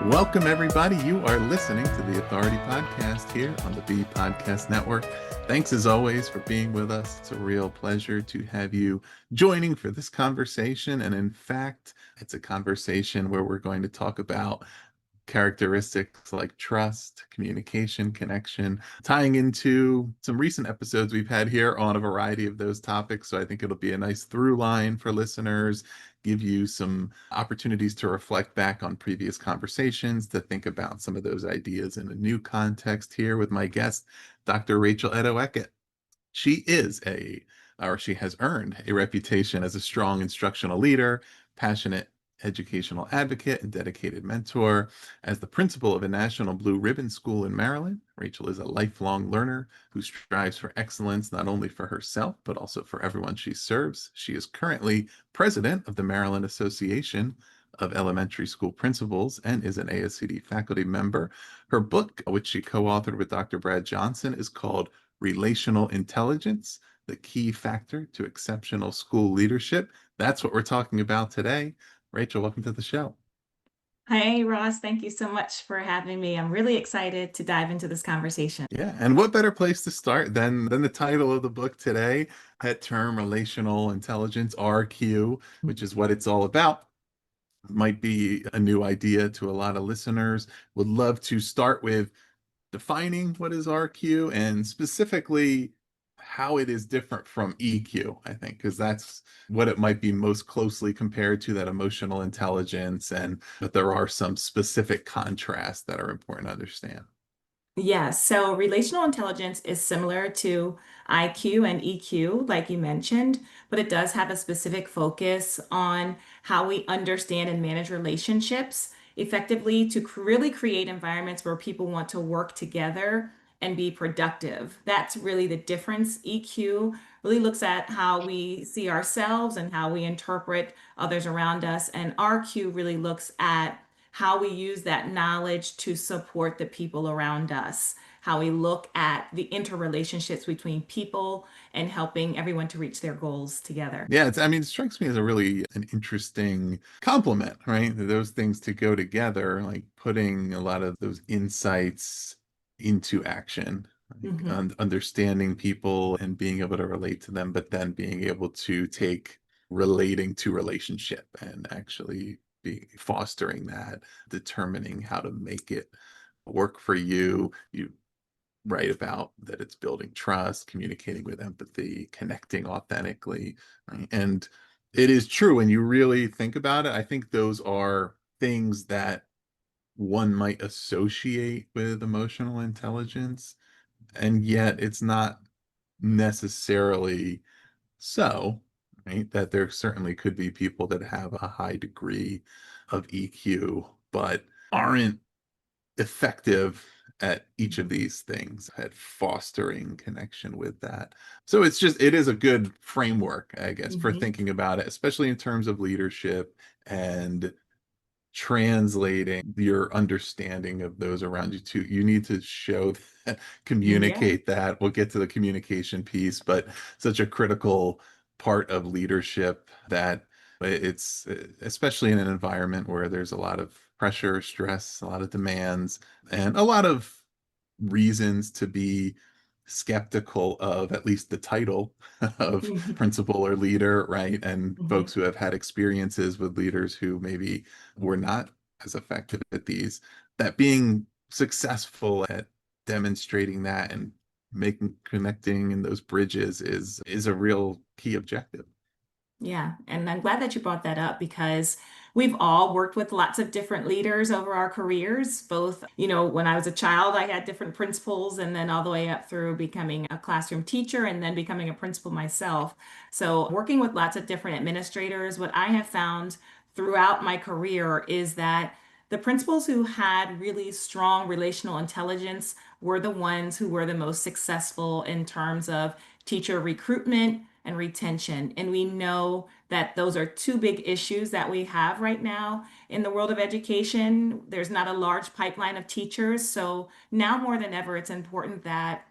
Welcome, everybody. You are listening to the Authority Podcast here on the B Podcast Network. Thanks, as always, for being with us. It's a real pleasure to have you joining for this conversation. And in fact, it's a conversation where we're going to talk about characteristics like trust, communication, connection, tying into some recent episodes we've had here on a variety of those topics. So I think it'll be a nice through line for listeners, give you some opportunities to reflect back on previous conversations, to think about some of those ideas in a new context here with my guest, Dr. Rachel Edoho-Eket. She has earned a reputation as a strong instructional leader, passionate educational advocate, and dedicated mentor. As the principal of a national Blue Ribbon school in Maryland, Rachel is a lifelong learner who strives for excellence not only for herself, but also for everyone she serves. She is currently president of the Maryland Association of Elementary School Principals and is an ASCD faculty member. Her book, which she co-authored with Dr. Brad Johnson, is called Relational Intelligence, the Key Factor to Exceptional School Leadership. That's what we're talking about today. Rachel, welcome to the show. Hey, Ross, thank you so much for having me. I'm really excited to dive into this conversation. Yeah, and what better place to start than the title of the book today, that term relational intelligence, RQ, which is what it's all about. Might be a new idea to a lot of listeners. Would love to start with defining what is RQ and specifically how it is different from EQ, I think, because that's what it might be most closely compared to, that emotional intelligence, but there are some specific contrasts that are important to understand. Yes, so relational intelligence is similar to IQ and EQ, like you mentioned, but it does have a specific focus on how we understand and manage relationships effectively to really create environments where people want to work together and be productive. That's really the difference. EQ really looks at how we see ourselves and how we interpret others around us, and RQ really looks at how we use that knowledge to support the people around us, how we look at the interrelationships between people and helping everyone to reach their goals together. Yeah, it strikes me as a really an interesting complement, right? Those things to go together, like putting a lot of those insights into action, like Mhm. understanding people and being able to relate to them, but then being able to take relating to relationship and actually be fostering that, determining how to make it work for you. You write about that it's building trust, communicating with empathy, connecting authentically, right? And it is true when you really think about it. I think those are things that one might associate with emotional intelligence, and yet it's not necessarily so, right? That there certainly could be people that have a high degree of EQ, but aren't effective at each of these things, at fostering connection with that. So it is a good framework, I guess, for Mhm. thinking about it, especially in terms of leadership and translating your understanding of those around you too. You need to show that, Yeah. communicate that. We'll get to the communication piece, but such a critical part of leadership that it's especially in an environment where there's a lot of pressure, stress, a lot of demands, and a lot of reasons to be skeptical of at least the title of Mhm. principal or leader, right? And Mhm. folks who have had experiences with leaders who maybe were not as effective at these, that being successful at demonstrating that and making connecting in those bridges is a real key objective. Yeah, and I'm glad that you brought that up because we've all worked with lots of different leaders over our careers. Both, when I was a child, I had different principals, and then all the way up through becoming a classroom teacher and then becoming a principal myself. So, working with lots of different administrators, what I have found throughout my career is that the principals who had really strong relational intelligence were the ones who were the most successful in terms of teacher recruitment and retention. And we know that those are two big issues that we have right now in the world of education. There's not a large pipeline of teachers. So now more than ever, it's important that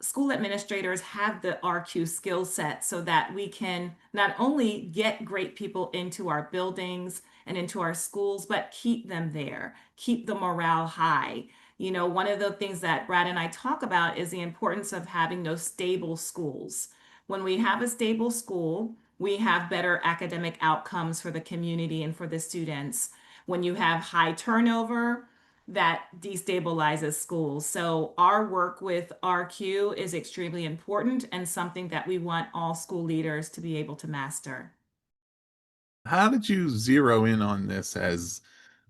school administrators have the RQ skill set so that we can not only get great people into our buildings and into our schools, but keep them there, keep the morale high. One of the things that Brad and I talk about is the importance of having those stable schools. When we have a stable school, we have better academic outcomes for the community and for the students. When you have high turnover, that destabilizes schools. So, our work with RQ is extremely important and something that we want all school leaders to be able to master. How did you zero in on this as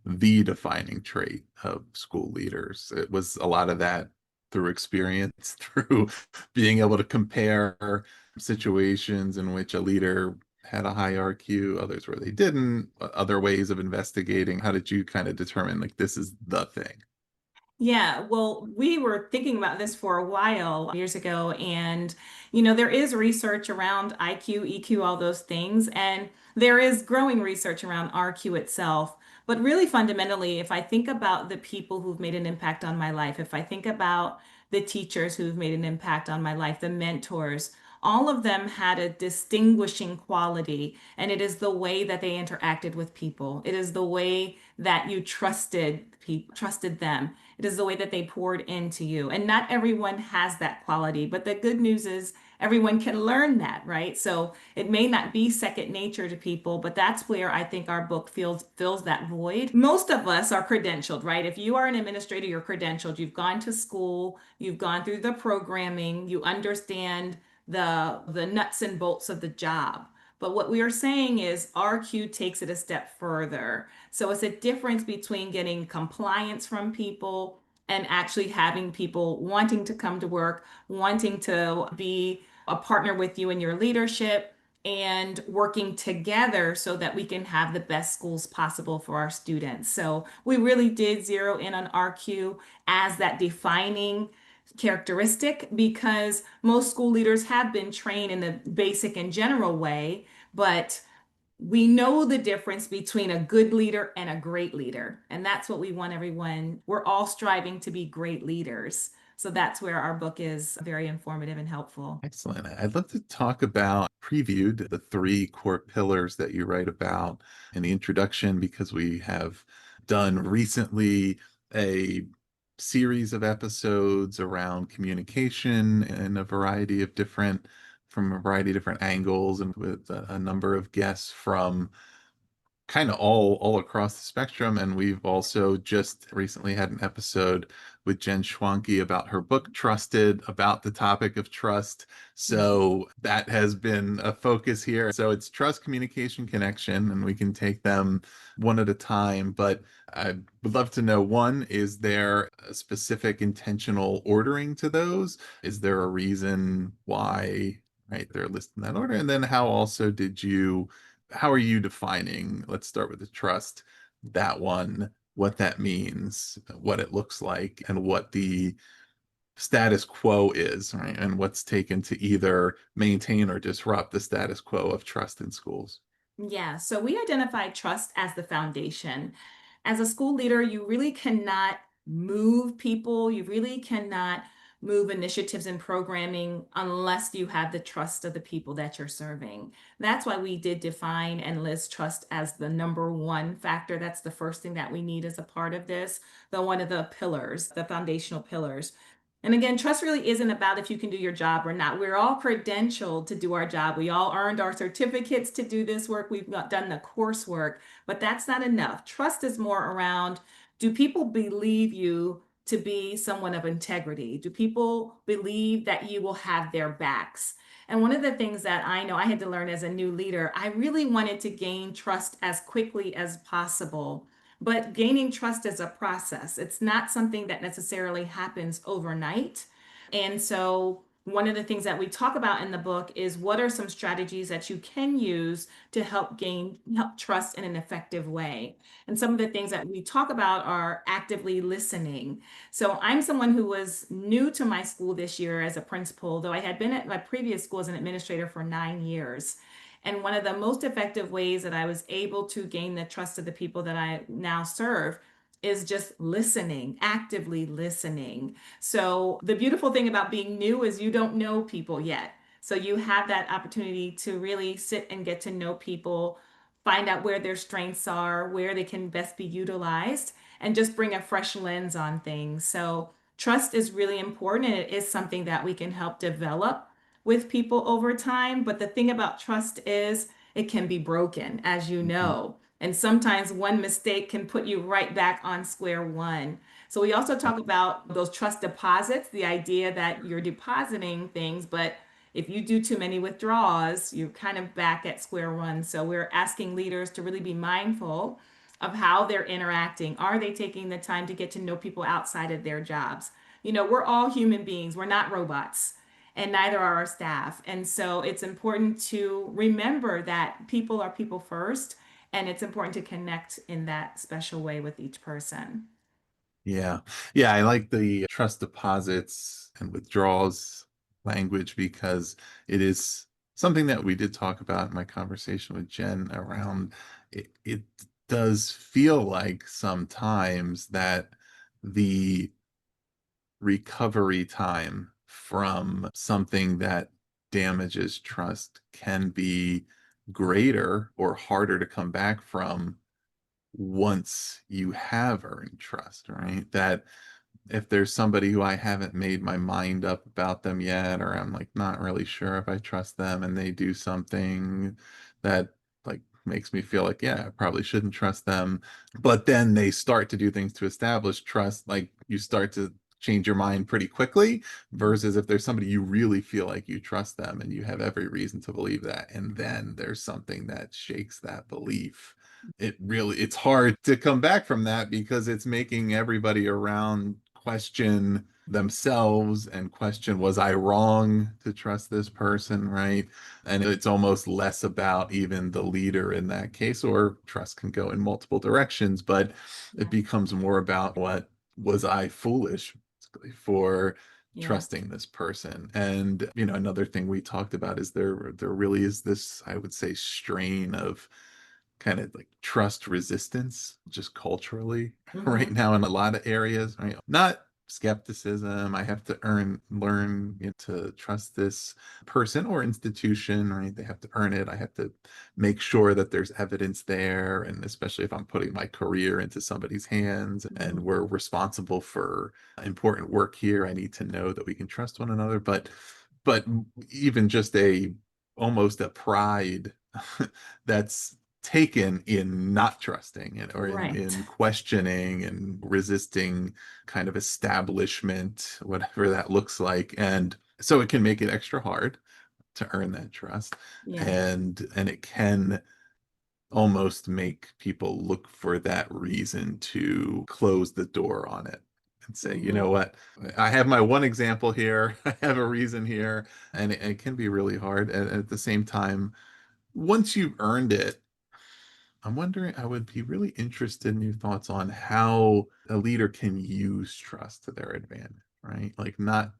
the defining trait of school leaders? It was a lot of that through experience, through being able to compare situations in which a leader had a high RQ, others where they didn't, other ways of investigating. How did you kind of determine like this is the thing? Yeah, well, we were thinking about this for a while years ago, and there is research around IQ, EQ, all those things, and there is growing research around RQ itself. But really, fundamentally, if I think about the people who've made an impact on my life, if I think about the teachers who've made an impact on my life, the mentors, all of them had a distinguishing quality, and it is the way that they interacted with people. It is the way that you trusted them. It is the way that they poured into you. And not everyone has that quality, but the good news is everyone can learn that, right? So it may not be second nature to people, but that's where I think our book fills that void. Most of us are credentialed, right? If you are an administrator, you're credentialed. You've gone to school, you've gone through the programming, you understand the nuts and bolts of the job. But what we are saying is RQ takes it a step further. So it's a difference between getting compliance from people and actually having people wanting to come to work, wanting to be a partner with you in your leadership, and working together so that we can have the best schools possible for our students. So we really did zero in on RQ as that defining characteristic because most school leaders have been trained in the basic and general way, but we know the difference between a good leader and a great leader. And that's what we want everyone. We're all striving to be great leaders. So that's where our book is very informative and helpful. Excellent. I'd love to talk about previewed the three core pillars that you write about in the introduction because we have done recently a series of episodes around communication in a variety of different from a variety of different angles and with a number of guests from kind of all across the spectrum. And we've also just recently had an episode with Jen Schwanke about her book Trusted, about the topic of trust. So that has been a focus here. So it's trust, communication, connection, and we can take them one at a time. But I would love to know, one, is there a specific intentional ordering to those? Is there a reason why, right, they're listed in that order? And then how are you defining, let's start with the trust, that one, what that means, what it looks like, and what the status quo is, right? And what's taken to either maintain or disrupt the status quo of trust in schools. Yeah, so we identify trust as the foundation. As a school leader, you really cannot move people, you really cannot move initiatives and programming unless you have the trust of the people that you're serving. That's why we did define and list trust as the number one factor. That's the first thing that we need as a part of this, one of the pillars, the foundational pillars. And again, trust really isn't about if you can do your job or not. We're all credentialed to do our job. We all earned our certificates to do this work. We've done the coursework, but that's not enough. Trust is more around, do people believe you to be someone of integrity? Do people believe that you will have their backs? And one of the things that I know I had to learn as a new leader, I really wanted to gain trust as quickly as possible. But gaining trust is a process. It's not something that necessarily happens overnight. And so, one of the things that we talk about in the book is what are some strategies that you can use to help trust in an effective way. And some of the things that we talk about are actively listening. So I'm someone who was new to my school this year as a principal, though I had been at my previous school as an administrator for 9 years. And one of the most effective ways that I was able to gain the trust of the people that I now serve is just listening, actively listening. So the beautiful thing about being new is you don't know people yet. So you have that opportunity to really sit and get to know people, find out where their strengths are, where they can best be utilized, and just bring a fresh lens on things. So trust is really important, and it is something that we can help develop with people over time. But the thing about trust is it can be broken, as you Mhm. know. And sometimes one mistake can put you right back on square one. So we also Yeah. talk about those trust deposits, the idea that you're depositing things, but if you do too many withdrawals, you're kind of back at square one. So we're asking leaders to really be mindful of how they're interacting. Are they taking the time to get to know people outside of their jobs? You know, we're all human beings, we're not robots, and neither are our staff. And so it's important to remember that people are people first, and it's important to connect in that special way with each person. Yeah. Yeah, I like the trust deposits and withdrawals language because it is something that we did talk about in my conversation with Jen around it does feel like sometimes that the recovery time from something that damages trust can be greater or harder to come back from once you have earned trust, right? That if there's somebody who I haven't made my mind up about them yet, or I'm like not really sure if I trust them, and they do something that like makes me feel like, yeah, I probably shouldn't trust them. But then they start to do things to establish trust, like you start to change your mind pretty quickly, versus if there's somebody you really feel like you trust them and you have every reason to believe that, and then there's something that shakes that belief. It's hard to come back from that because it's making everybody around question themselves and question, was I wrong to trust this person, right? And it's almost less about even the leader in that case, or trust can go in multiple directions, but it Yeah. becomes more about, what was I foolish for Yeah. trusting this person? And another thing we talked about is there really is this, I would say, strain of kind of like trust resistance just culturally right Hmm. now in a lot of areas, right? Not skepticism. I have to learn to trust this person or institution, right? They have to earn it. I have to make sure that there's evidence there. And especially if I'm putting my career into somebody's hands and Hmm. we're responsible for important work here, I need to know that we can trust one another. But even just a almost a pride that's taken in not trusting it, or Right. in questioning and resisting kind of establishment, whatever that looks like. And so it can make it extra hard to earn that trust. Yeah. And it can almost make people look for that reason to close the door on it and say, you know Hmm. what, I have my one example here, I have a reason here. And it can be really hard. And at the same time, once you've earned it, I'm wondering, I would be really interested in your thoughts on how a leader can use trust to their advantage, right? Like not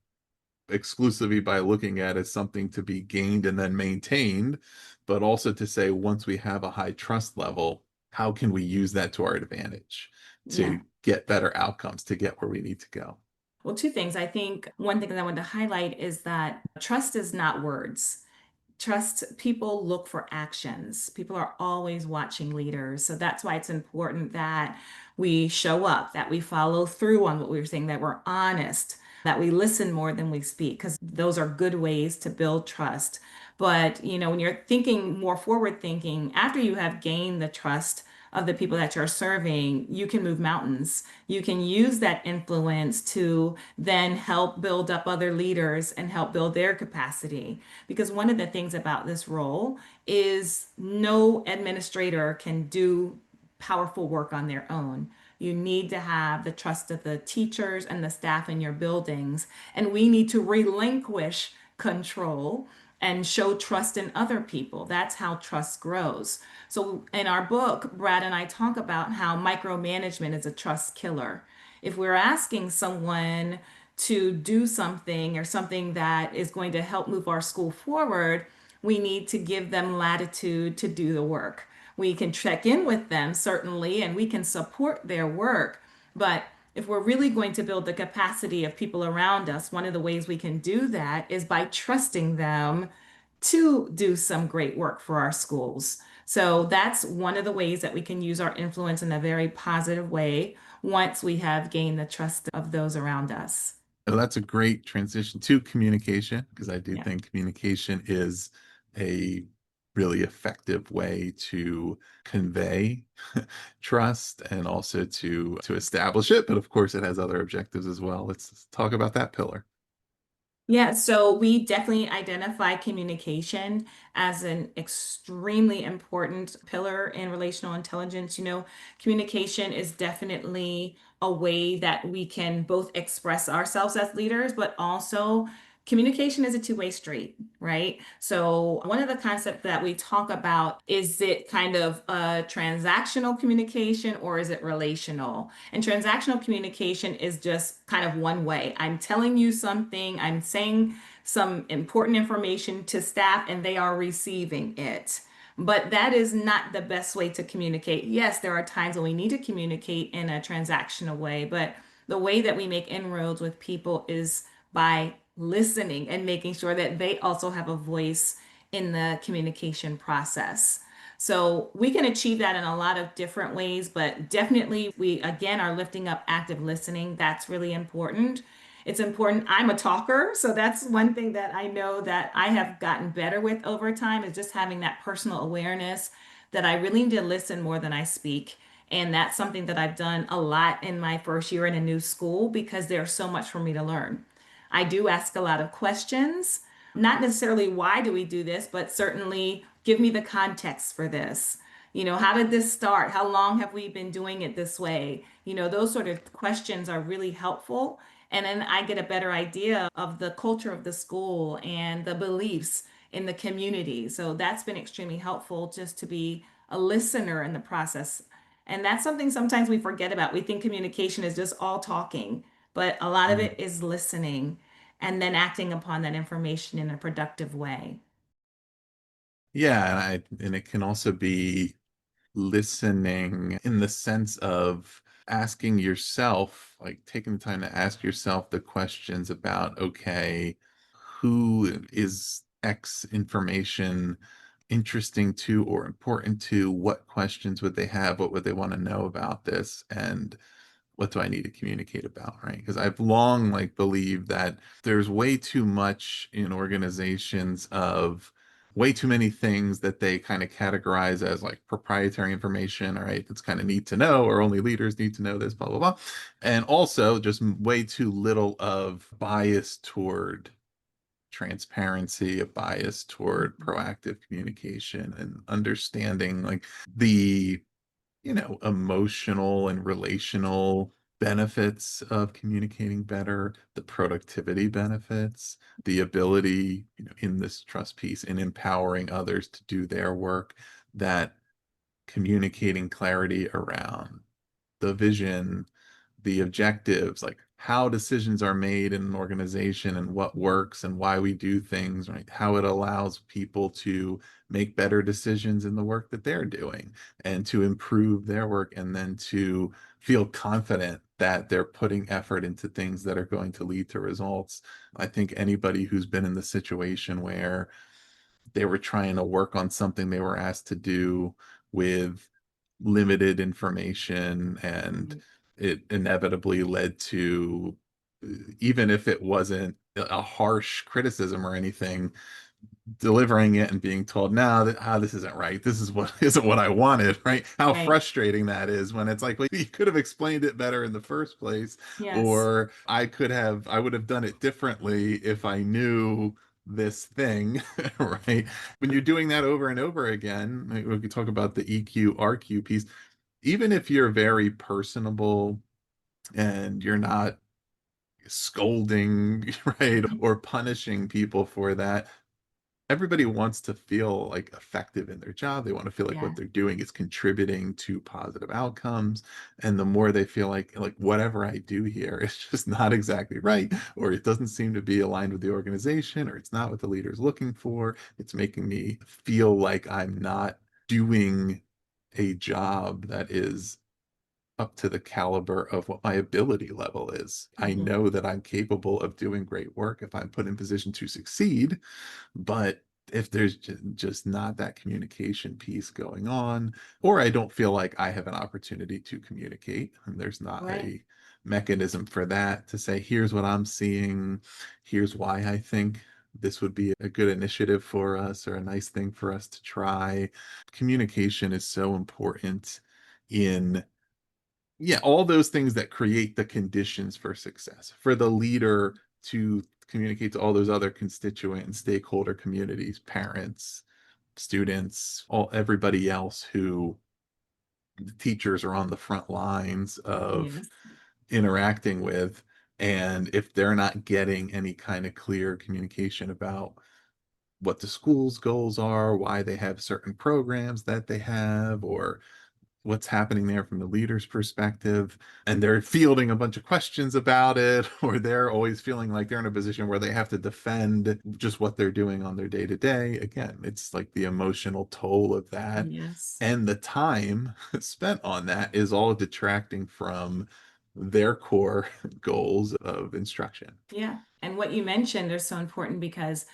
exclusively by looking at it as something to be gained and then maintained, but also to say, once we have a high trust level, how can we use that to our advantage Yeah. to get better outcomes, to get where we need to go? Well, two things. I think one thing that I want to highlight is that trust is not words. Trust, people look for actions. People are always watching leaders. So that's why it's important that we show up, that we follow through on what we were saying, that we're honest, that we listen more than we speak, because those are good ways to build trust. But, when you're thinking more forward thinking, after you have gained the trust of the people that you're serving, you can move mountains. You can use that influence to then help build up other leaders and help build their capacity. Because one of the things about this role is no administrator can do powerful work on their own. You need to have the trust of the teachers and the staff in your buildings. And we need to relinquish control and show trust in other people. That's how trust grows. So, in our book, Brad and I talk about how micromanagement is a trust killer. If we're asking someone to do something or something that is going to help move our school forward, we need to give them latitude to do the work. We can check in with them, certainly, and we can support their work. But if we're really going to build the capacity of people around us, one of the ways we can do that is by trusting them to do some great work for our schools. So that's one of the ways that we can use our influence in a very positive way once we have gained the trust of those around us. So that's a great transition to communication, because I do Yeah. think communication is a really effective way to convey trust and also to establish it. But of course, it has other objectives as well. Let's talk about that pillar. Yeah, so we definitely identify communication as an extremely important pillar in relational intelligence. Communication is definitely a way that we can both express ourselves as leaders, but also communication is a two-way street, right? So one of the concepts that we talk about is it kind of a transactional communication or is it relational? And transactional communication is just kind of one way. I'm telling you something, I'm saying some important information to staff, and they are receiving it. But that is not the best way to communicate. Yes, there are times when we need to communicate in a transactional way, but the way that we make inroads with people is by listening and making sure that they also have a voice in the communication process. So we can achieve that in a lot of different ways, but definitely we again are lifting up active listening. That's really important. It's important. I'm a talker, so that's one thing that I know that I have gotten better with over time is just having that personal awareness that I really need to listen more than I speak. And that's something that I've done a lot in my first year in a new school because there's so much for me to learn. I do ask a lot of questions, not necessarily why do we do this, but certainly give me the context for this. How did this start? How long have we been doing it this way? Those sort of questions are really helpful. And then I get a better idea of the culture of the school and the beliefs in the community. So that's been extremely helpful just to be a listener in the process. And that's something sometimes we forget about. We think communication is just all talking, but a lot of Mm. it is listening and then acting upon that information in a productive way. Yeah, and it can also be listening in the sense of asking yourself, like taking the time to ask yourself the questions about, okay, who is X information interesting to or important to? What questions would they have? What would they want to know about this? And what do I need to communicate about, right? Because I've long like believed that there's way too much in organizations of way too many things that they kind of categorize as like proprietary information, all right? That's kind of neat to know, or only leaders need to know this, blah, blah, blah. And also just way too little of bias toward transparency, a bias toward proactive communication and understanding like the emotional and relational benefits of communicating better, the productivity benefits, the ability, in this trust piece, in empowering others to do their work, that communicating clarity around the vision, the objectives, like how decisions are made in an organization and what works and why we do things, right? How it allows people to make better decisions in the work that they're doing and to improve their work and then to feel confident that they're putting effort into things that are going to lead to results. I think anybody who's been in the situation where they were trying to work on something they were asked to do with limited information and it inevitably led to, even if it wasn't a harsh criticism or anything, delivering it and being told, no, this isn't right. This is what isn't what I wanted, right? How Right. frustrating that is when it's like, well, you could have explained it better in the first place, Yes. or I would have done it differently if I knew this thing, right? When you're doing that over and over again, like, we could talk about the EQ, RQ piece. Even if you're very personable and you're not scolding, right, or punishing people for that, everybody wants to feel like effective in their job. They want to feel like what Yeah. they're doing is contributing to positive outcomes. And the more they feel like whatever I do here is just not exactly right, or it doesn't seem to be aligned with the organization, or it's not what the leader is looking for, it's making me feel like I'm not doing a job that is up to the caliber of what my ability level is. I Mhm. know that I'm capable of doing great work if I'm put in position to succeed, but if there's just not that communication piece going on, or I don't feel like I have an opportunity to communicate, and there's not Right. a mechanism for that to say, here's what I'm seeing, here's why I think this would be a good initiative for us or a nice thing for us to try. Communication is so important in, yeah, all those things that create the conditions for success. For the leader to communicate to all those other constituent and stakeholder communities, parents, students, all everybody else who the teachers are on the front lines of Yes. interacting with. And if they're not getting any kind of clear communication about what the school's goals are, why they have certain programs that they have, or what's happening there from the leader's perspective, and they're fielding a bunch of questions about it, or they're always feeling like they're in a position where they have to defend just what they're doing on their day to day. Again, it's like the emotional toll of that Yes. and the time spent on that is all detracting from their core goals of instruction. Yeah. And what you mentioned is so important because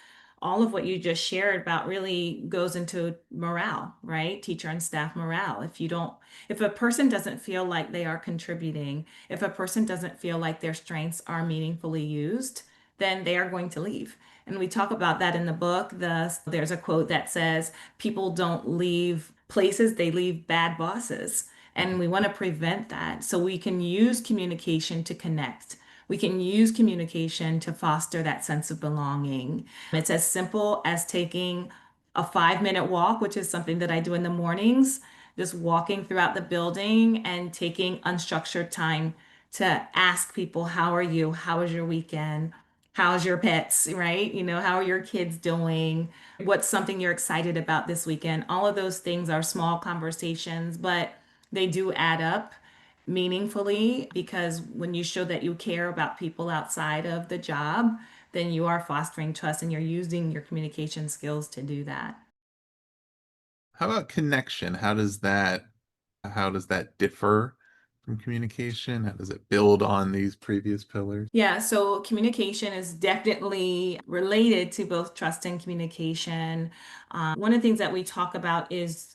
all of what you just shared about really goes into morale, right? Teacher and staff morale. If a person doesn't feel like they are contributing, if a person doesn't feel like their strengths are meaningfully used, then they are going to leave. And we talk about that in the book. There's a quote that says, people don't leave places, they leave bad bosses. And we want to prevent that. So we can use communication to connect. We can use communication to foster that sense of belonging. It's as simple as taking a 5-minute walk, which is something that I do in the mornings, just walking throughout the building and taking unstructured time to ask people, how are you? How was your weekend? How's your pets, right? How are your kids doing? What's something you're excited about this weekend? All of those things are small conversations, but they do add up meaningfully because when you show that you care about people outside of the job, then you are fostering trust and you're using your communication skills to do that. How about connection? How does that differ from communication? How does it build on these previous pillars? Yeah, so communication is definitely related to both trust and communication. One of the things that we talk about is,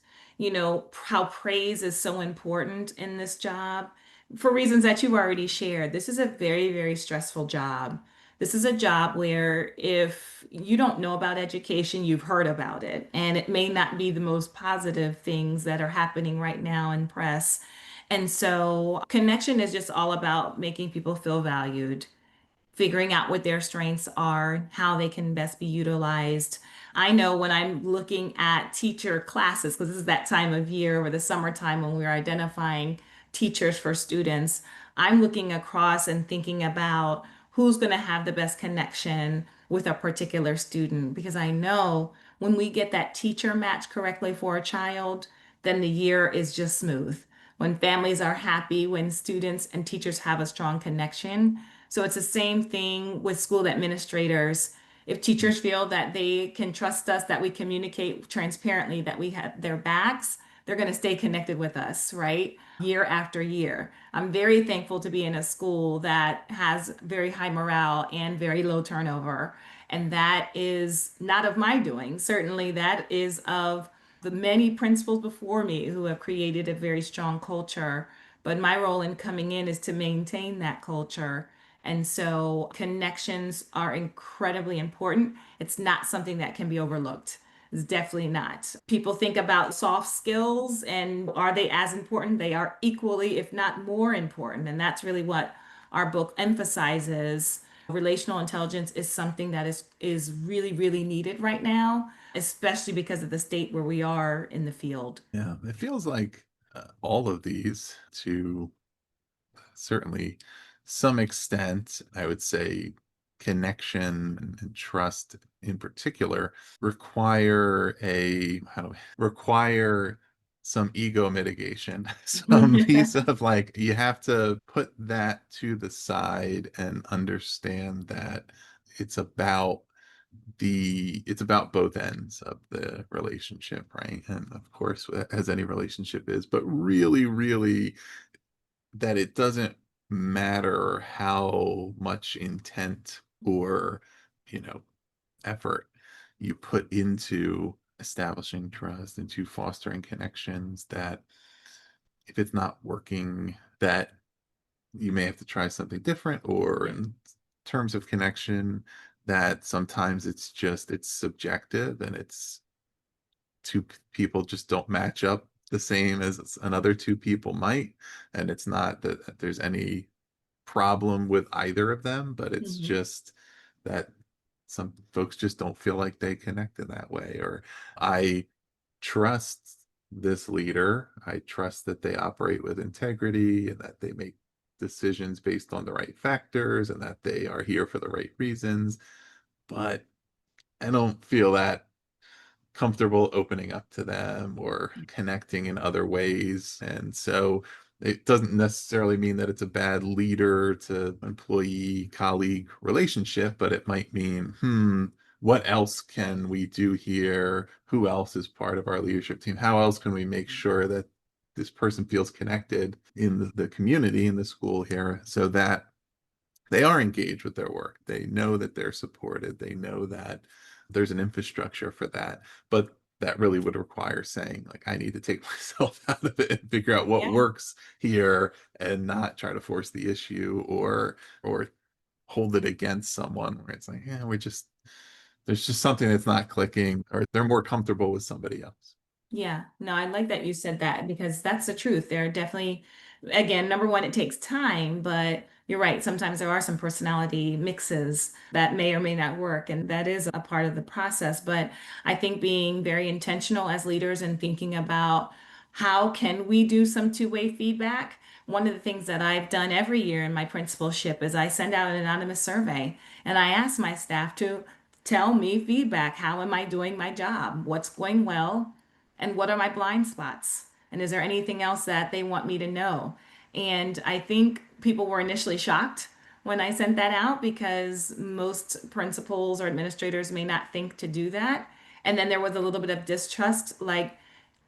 how praise is so important in this job for reasons that you've already shared. This is a very, very stressful job. This is a job where if you don't know about education, you've heard about it, and it may not be the most positive things that are happening right now in press. And so connection is just all about making people feel valued, figuring out what their strengths are, how they can best be utilized. I know when I'm looking at teacher classes, because this is that time of year or the summertime when we're identifying teachers for students, I'm looking across and thinking about who's going to have the best connection with a particular student, because I know when we get that teacher match correctly for a child, then the year is just smooth. When families are happy, when students and teachers have a strong connection, so it's the same thing with school administrators. If teachers feel that they can trust us, that we communicate transparently, that we have their backs, they're going to stay connected with us, right? Year after year. I'm very thankful to be in a school that has very high morale and very low turnover. And that is not of my doing. Certainly, that is of the many principals before me who have created a very strong culture. But my role in coming in is to maintain that culture, and so connections are incredibly important. It's not something that can be overlooked. It's definitely not. People think about soft skills and are they as important? They are equally, if not more important. And that's really what our book emphasizes. Relational intelligence is something that is really, really needed right now, especially because of the state where we are in the field. Yeah, it feels like all of these, to certainly some extent, I would say connection and trust in particular require require some ego mitigation, some piece of like you have to put that to the side and understand that it's about it's about both ends of the relationship, right? And of course, as any relationship is, but really, really that it doesn't matter how much intent or, you know, effort you put into establishing trust, into fostering connections, that if it's not working, that you may have to try something different, or in terms of connection, that sometimes it's subjective, and it's people just don't match up the same as another two people might, and it's not that there's any problem with either of them, but it's Mhm. just that some folks just don't feel like they connect in that way. Or I trust this leader. I trust that they operate with integrity, and that they make decisions based on the right factors, and that they are here for the right reasons. But I don't feel that comfortable opening up to them or connecting in other ways. And so it doesn't necessarily mean that it's a bad leader to employee colleague relationship, but it might mean, what else can we do here? Who else is part of our leadership team? How else can we make sure that this person feels connected in the community, in the school here, so that they are engaged with their work. They know that they're supported. They know that there's an infrastructure for that. But that really would require saying, like, I need to take myself out of it and figure out what Yeah. works here, and not try to force the issue, or hold it against someone where it's like, yeah, there's just something that's not clicking, or they're more comfortable with somebody else. Yeah, no, I like that you said that because that's the truth. There are definitely, again, number one, it takes time, but you're right. Sometimes there are some personality mixes that may or may not work, and that is a part of the process. But I think being very intentional as leaders and thinking about how can we do some two-way feedback. One of the things that I've done every year in my principalship is I send out an anonymous survey and I ask my staff to tell me feedback. How am I doing my job? What's going well? And what are my blind spots? And is there anything else that they want me to know? And I think people were initially shocked when I sent that out because most principals or administrators may not think to do that. And then there was a little bit of distrust, like,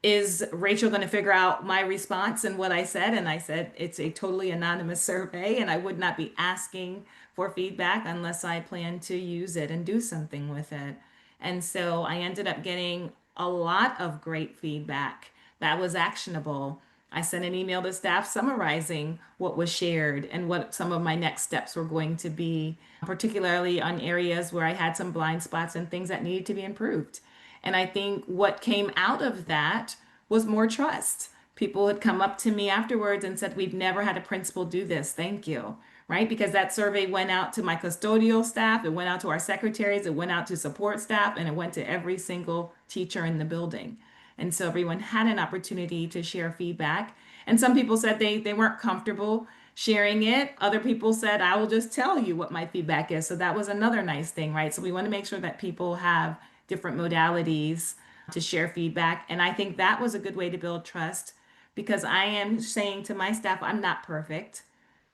is Rachel going to figure out my response and what I said? And I said, it's a totally anonymous survey, and I would not be asking for feedback unless I plan to use it and do something with it. And so I ended up getting a lot of great feedback that was actionable. I sent an email to staff summarizing what was shared and what some of my next steps were going to be, particularly on areas where I had some blind spots and things that needed to be improved. And I think what came out of that was more trust. People had come up to me afterwards and said, we've never had a principal do this. Thank you. Right? Because that survey went out to my custodial staff, it went out to our secretaries, it went out to support staff, and it went to every single teacher in the building. And so everyone had an opportunity to share feedback. And some people said they weren't comfortable sharing it. Other people said, I will just tell you what my feedback is. So that was another nice thing, right? So we want to make sure that people have different modalities to share feedback. And I think that was a good way to build trust because I am saying to my staff, I'm not perfect.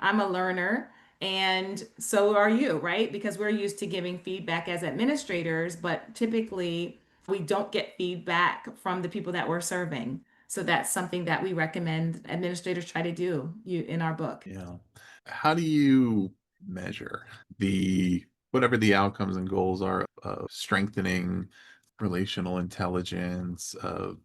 I'm a learner, and so are you, right? Because we're used to giving feedback as administrators, but typically we don't get feedback from the people that we're serving. So that's something that we recommend administrators try to do in our book. Yeah. How do you measure the whatever the outcomes and goals are of strengthening relational intelligence, of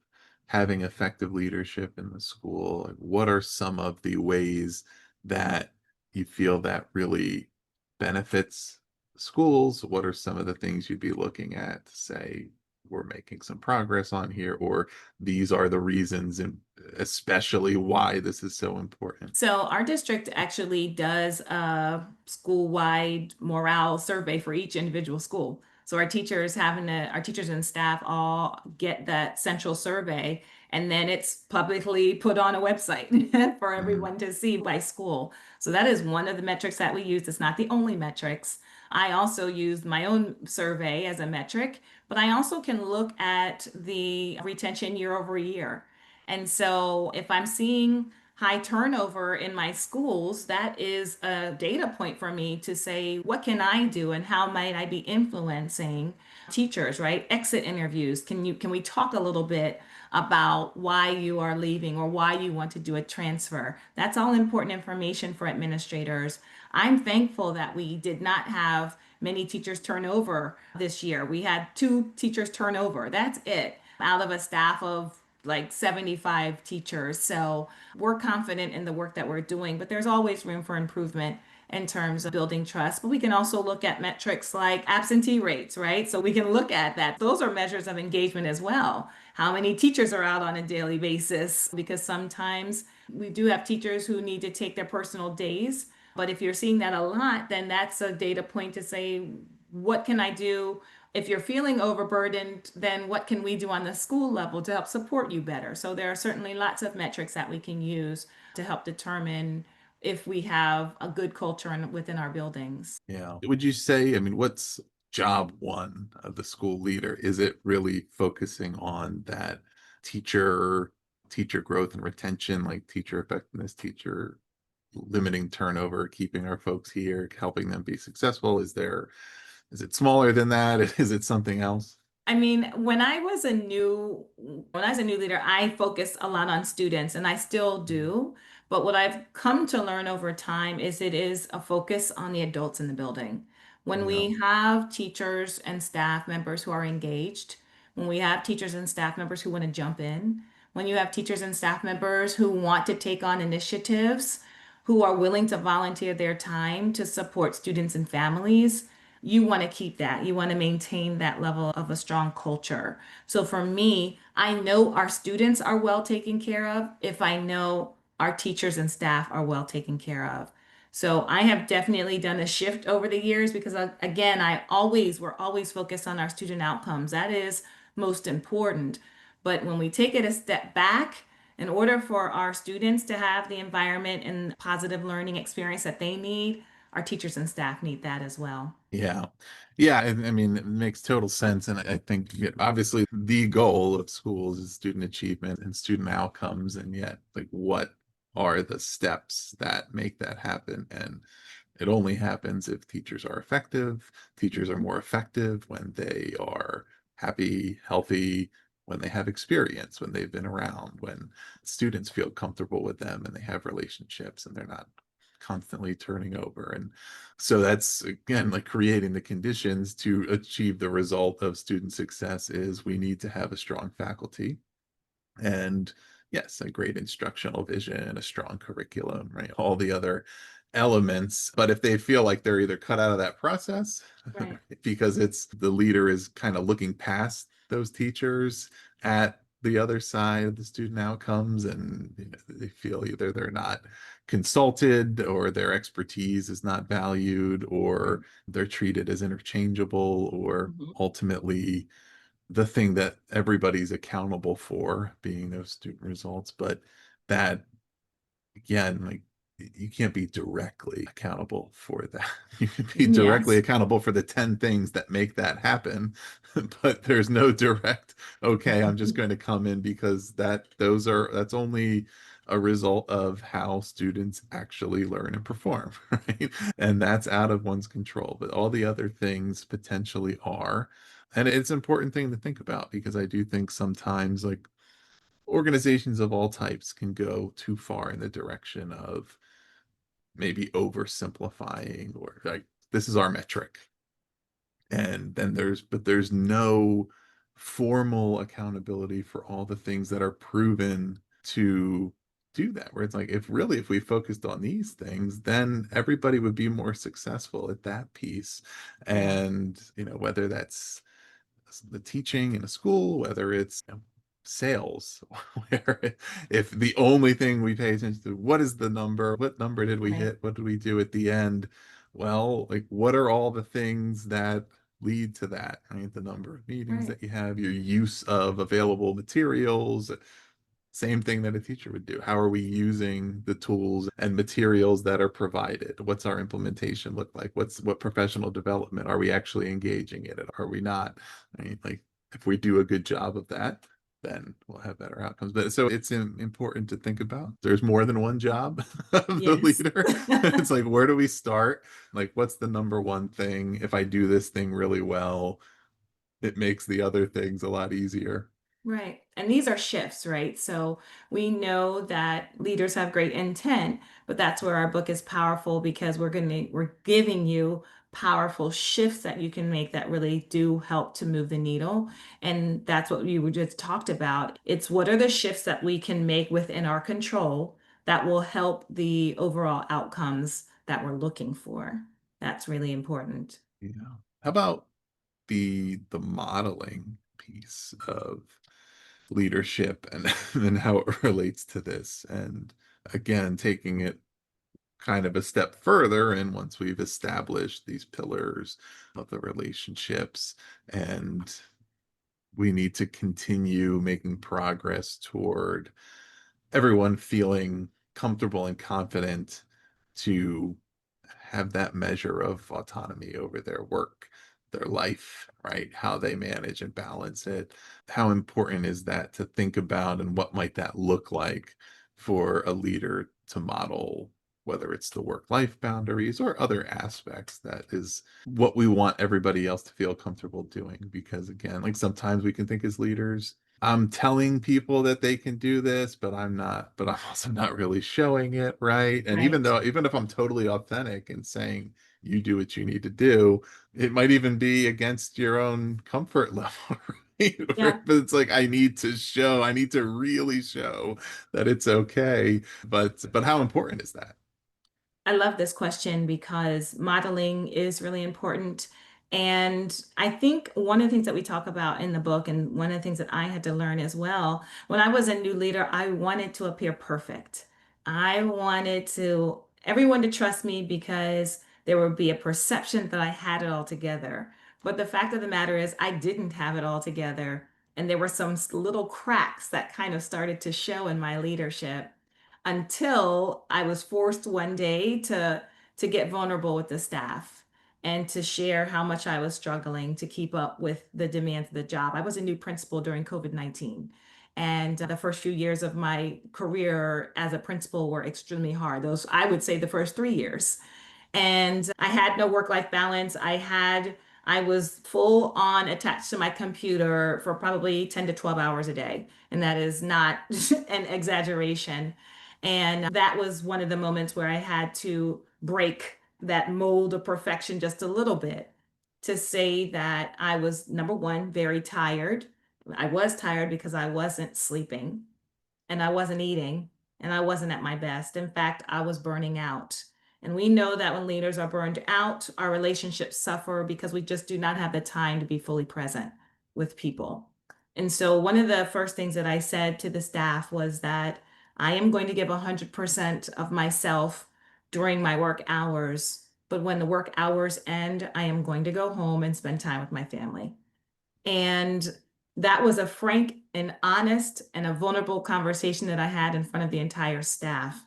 having effective leadership in the school? Like, what are some of the ways that you feel that really benefits schools? What are some of the things you'd be looking at to say, we're making some progress on here, or these are the reasons, and especially why this is so important? So our district actually does a school-wide morale survey for each individual school. So our teachers and staff all get that central survey, and then it's publicly put on a website for Mhm. everyone to see by school. So that is one of the metrics that we use. It's not the only metrics. I also use my own survey as a metric, but I also can look at the retention year over year. And so if I'm seeing high turnover in my schools, that is a data point for me to say, what can I do and how might I be influencing teachers, right? Exit interviews. Can we talk a little bit about why you are leaving or why you want to do a transfer. That's all important information for administrators. I'm thankful that we did not have many teachers turn over this year. We had two teachers turn over. That's it out of a staff of like 75 teachers. So we're confident in the work that we're doing, but there's always room for improvement in terms of building trust. But we can also look at metrics like absentee rates, right? So we can look at that. Those are measures of engagement as well. How many teachers are out on a daily basis? Because sometimes we do have teachers who need to take their personal days. But if you're seeing that a lot, then that's a data point to say, what can I do? If you're feeling overburdened, then what can we do on the school level to help support you better? So there are certainly lots of metrics that we can use to help determine if we have a good culture within our buildings. Yeah. Would you say, I mean, what's job one of the school leader? Is it really focusing on that teacher, teacher growth and retention, like teacher effectiveness, teacher limiting turnover, keeping our folks here, helping them be successful? Is it smaller than that? Is it something else? I mean, when I was a new leader, I focused a lot on students and I still do. But what I've come to learn over time is it is a focus on the adults in the building. When Yeah. we have teachers and staff members who are engaged, when we have teachers and staff members who want to jump in, when you have teachers and staff members who want to take on initiatives, who are willing to volunteer their time to support students and families, you want to keep that. You want to maintain that level of a strong culture. So for me, I know our students are well taken care of if I know our teachers and staff are well taken care of. So I have definitely done a shift over the years because again, we're always focused on our student outcomes. That is most important. But when we take it a step back, in order for our students to have the environment and positive learning experience that they need, our teachers and staff need that as well. Yeah. Yeah. I mean, it makes total sense. And I think obviously the goal of schools is student achievement and student outcomes. And yet, like, what are the steps that make that happen? And it only happens if teachers are effective. Teachers are more effective when they are happy, healthy, when they have experience, when they've been around, when students feel comfortable with them and they have relationships and they're not constantly turning over. And so that's again like creating the conditions to achieve the result of student success is we need to have a strong faculty and yes, a great instructional vision, a strong curriculum, right? All the other elements. But if they feel like they're either cut out of that process Right. because it's the leader is kind of looking past those teachers at the other side of the student outcomes and they feel either they're not consulted or their expertise is not valued or they're treated as interchangeable or Mhm. ultimately the thing that everybody's accountable for being those student results, but that again, like you can't be directly accountable for that. You can be directly Yes. accountable for the 10 things that make that happen, but there's no direct, okay, I'm just going to come in because that's only a result of how students actually learn and perform, right? And that's out of one's control, but all the other things potentially are. And it's an important thing to think about because I do think sometimes like organizations of all types can go too far in the direction of maybe oversimplifying or like this is our metric and then there's no formal accountability for all the things that are proven to do that where it's like if we focused on these things then everybody would be more successful at that piece Yeah. and whether that's the teaching in a school, whether it's sales, where if the only thing we pay attention to, what is the number? What number did we Right. hit? What did we do at the end? Well, like what are all the things that lead to that? Right? The number of meetings Right. that you have, your use of available materials, same thing that a teacher would do. How are we using the tools and materials that are provided? What's our implementation look like? What professional development are we actually engaging in it? Are we not? I mean, like if we do a good job of that, then we'll have better outcomes. But so it's important to think about. There's more than one job of the Yes. leader. It's like, where do we start? Like, what's the number one thing? If I do this thing really well, it makes the other things a lot easier. Right. And these are shifts, right? So we know that leaders have great intent, but that's where our book is powerful because we're giving you powerful shifts that you can make that really do help to move the needle. And that's what you were just talked about. It's what are the shifts that we can make within our control that will help the overall outcomes that we're looking for. That's really important. Yeah. How about the modeling piece of leadership and and how it relates to this? And again, taking it kind of a step further, and once we've established these pillars of the relationships, and we need to continue making progress toward everyone feeling comfortable and confident to have that measure of autonomy over their work, their life, right? How they manage and balance it. How important is that to think about, and what might that look like for a leader to model, whether it's the work life boundaries or other aspects that is what we want everybody else to feel comfortable doing? Because again, like sometimes we can think as leaders, I'm telling people that they can do this, but I'm also not really showing it, right? And Right. even if I'm totally authentic and saying you do what you need to do, it might even be against your own comfort level, right? Yeah. But it's like I need to really show that it's okay. But how important is that? I love this question because modeling is really important. And I think one of the things that we talk about in the book, and one of the things that I had to learn as well, when I was a new leader, I wanted to appear perfect. I wanted everyone to trust me because there would be a perception that I had it all together. But the fact of the matter is, I didn't have it all together. And there were some little cracks that kind of started to show in my leadership until I was forced one day to get vulnerable with the staff and to share how much I was struggling to keep up with the demands of the job. I was a new principal during COVID-19. And the first few years of my career as a principal were extremely hard. Those, I would say, the first 3 years. And I had no work-life balance. I was full on attached to my computer for probably 10 to 12 hours a day. And that is not an exaggeration. And that was one of the moments where I had to break that mold of perfection just a little bit to say that I was, number one, very tired. I was tired because I wasn't sleeping and I wasn't eating and I wasn't at my best. In fact, I was burning out. And we know that when leaders are burned out, our relationships suffer because we just do not have the time to be fully present with people. And so, one of the first things that I said to the staff was that I am going to give 100% of myself during my work hours. But when the work hours end, I am going to go home and spend time with my family. And that was a frank and honest and a vulnerable conversation that I had in front of the entire staff.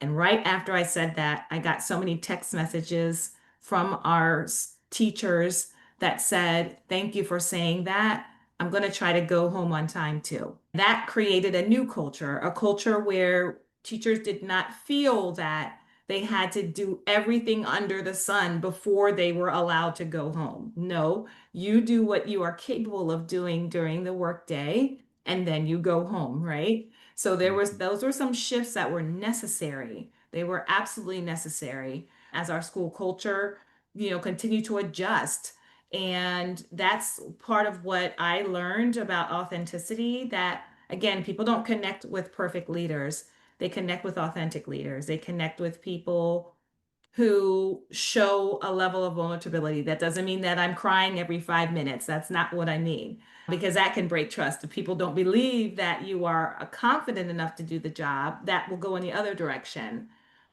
And right after I said that, I got so many text messages from our teachers that said, "Thank you for saying that. I'm going to try to go home on time too." That created a new culture, a culture where teachers did not feel that they had to do everything under the sun before they were allowed to go home. No, you do what you are capable of doing during the workday, and then you go home, right? So Mhm. those were some shifts that were necessary. They were absolutely necessary as our school culture, continued to adjust. And that's part of what I learned about authenticity, that again, people don't connect with perfect leaders. They connect with authentic leaders. They connect with people who show a level of vulnerability. That doesn't mean that I'm crying every 5 minutes. That's not what I mean, because that can break trust. If people don't believe that you are confident enough to do the job, that will go in the other direction.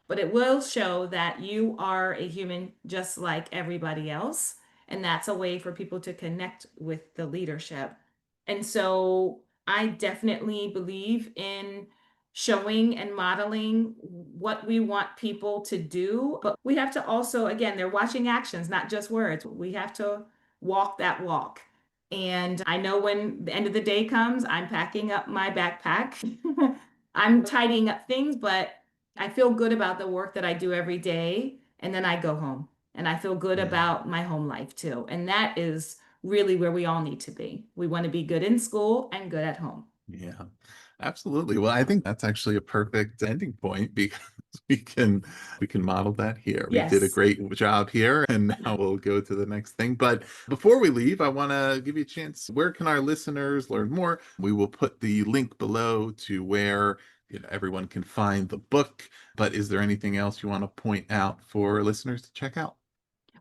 But it will show that you are a human just like everybody else. And that's a way for people to connect with the leadership. And so I definitely believe in showing and modeling what we want people to do. But we have to also, again, they're watching actions, not just words. We have to walk that walk. And I know when the end of the day comes, I'm packing up my backpack. I'm tidying up things, but I feel good about the work that I do every day. And then I go home and I feel good Yeah. about my home life too. And that is really where we all need to be. We want to be good in school and good at home. Yeah, absolutely. Well, I think that's actually a perfect ending point because we can we can model that here. We did a Yes. great job here, and now we'll go to the next thing. But before we leave, I want to give you a chance. Where can our listeners learn more? We will put the link below to where everyone can find the book. But is there anything else you want to point out for listeners to check out?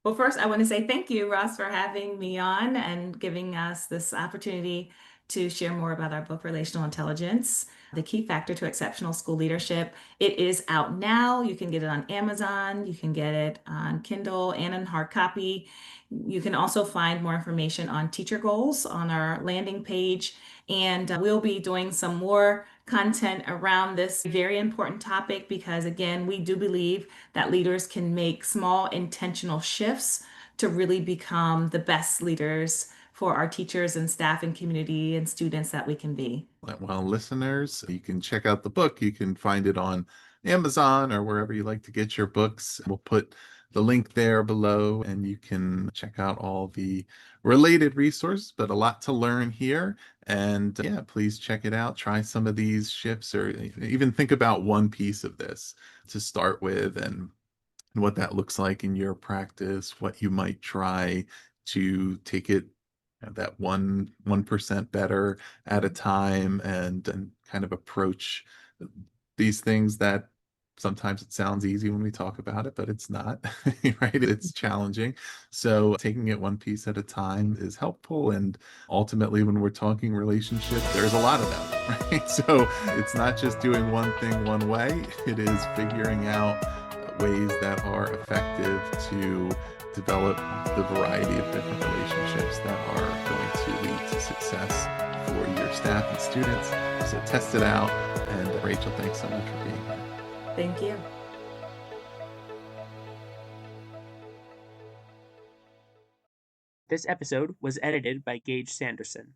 Well, first, I want to say thank you, Ross, for having me on and giving us this opportunity to share more about our book, Relational Intelligence, the key factor to exceptional school leadership. It is out now. You can get it on Amazon, you can get it on Kindle and in hard copy. You can also find more information on teacher goals on our landing page. And we'll be doing some more content around this very important topic because, again, we do believe that leaders can make small intentional shifts to really become the best leaders for our teachers and staff and community and students that we can be. Well, listeners, you can check out the book. You can find it on Amazon or wherever you like to get your books. We'll put the link there below and you can check out all the related resources, but a lot to learn here. And yeah, please check it out. Try some of these shifts or even think about one piece of this to start with and what that looks like in your practice, what you might try to take it that 1% better at a time and kind of approach these things that sometimes it sounds easy when we talk about it, but it's not, right? It's challenging. So taking it one piece at a time is helpful. And ultimately, when we're talking relationship, there's a lot of them, right? So it's not just doing one thing one way, it is figuring out ways that are effective to develop the variety of different relationships that are going to lead to success for your staff and students. So test it out. And Rachel, thanks so much for being here. Thank you. This episode was edited by Gage Sanderson.